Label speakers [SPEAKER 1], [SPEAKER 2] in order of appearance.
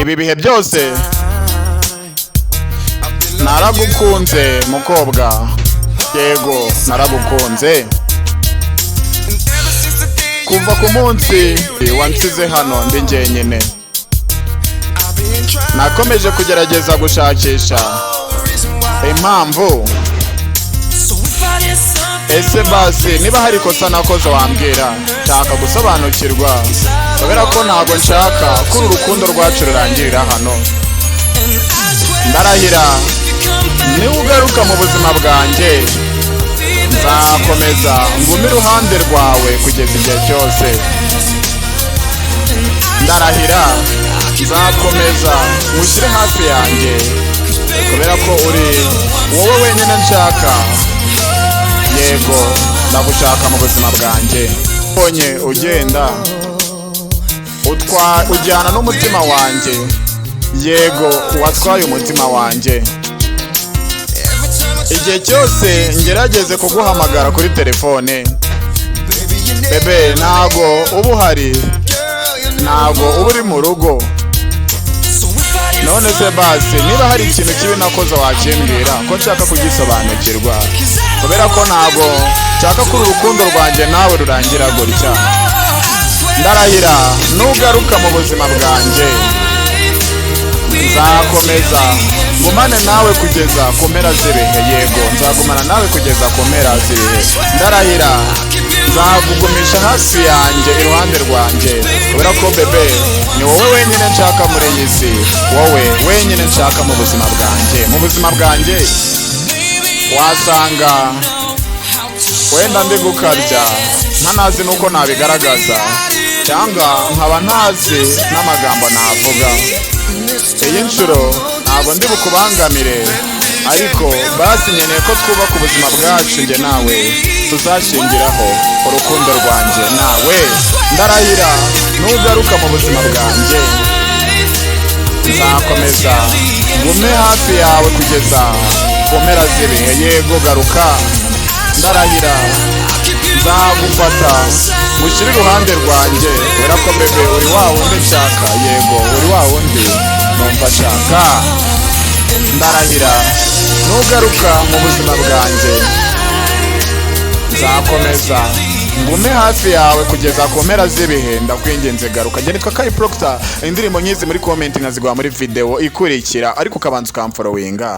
[SPEAKER 1] ibi bihe byose naragukunze mukobwa, yego naragukunze kuva ku munsi wansize hano ndi njyenyine. Nakomeje kugerageza gushakisha impamvu. Ese basi niba hari ikosa nakoze wambwira, nshaka gusobanukirwa, kubera ko ntabwo nshaka ko uru rukundo rwacu rurangirira hano. Ndarahira niba ugaruka mu buzima bwanjye nzakomeza ngume iruhande rwawe kugeza igihe cyose. Ndarahira nzakomeza ngushyire hafi yanjye, kubera ko uri wowe wenyine nshaka. Yego ndagushaka mu buzima bwanjye. Ubonye ugenda ujyana n'umutima wanjye, yego watwaye umutima wanjye. Igihe cyose ngerageze kuguhamagara kuri telefone, bebe ntago uba uhari, ntago uba uri mu rugo. None se basi niba hari ikintu kibi nakoze wakimbwira, ko nshaka kugisobanukirwa, kubera ko ntago nshaka ko urukundo rwanjye nawe rurangira gutya. Ndarahira nugaruka mu buzima bwanjye nzakomeza ngumane nawe kugeza ku mpera z'ibihe. Yego nzagumana nawe kugeza ku mpera z'ibihe. Ndarahira nzagugumisha hafi yanjye iruhande rwanjye, kubera ko bebe ni wowe wenyine nshaka muri iyi si, wowe wenyine nshaka mu buzima bwanjye. Mu buzima bwanjye wasanga wenda ndi gukabya ntanazi nuko nabigaragaza, cyangwa nkaba ntazi n'amagambo navuga. Iyi nshuro ntabwo ndi bukubangamire, ariko basi nkeneye ko twubaka ubuzima bwacu njye nawe, tuzashingiraho urukundo rwanjye nawe. Ndarahira nugaruka mu buzima bwanjye nzakomeza ngume hafi yawe kugeza ku mpera z'ibihe. Yego garuka. Ndarahira nzagufata ngushyire iruhande rwanjye, kubera ko bebe uri wa wundi nshaka. Yego uri wa wundi numva nshaka. Ndarahira nugaruka mu buzima bwanjye nzakomeza ngume hafi yawe kugeza ku mpera z'ibihe. Ndakwinginze garuka. Njye nitwa Kai Proctor. Indirimbo nyizi muri comment nkazigwa muri video ikurikira, ariko ukabanza ukamfollowinga.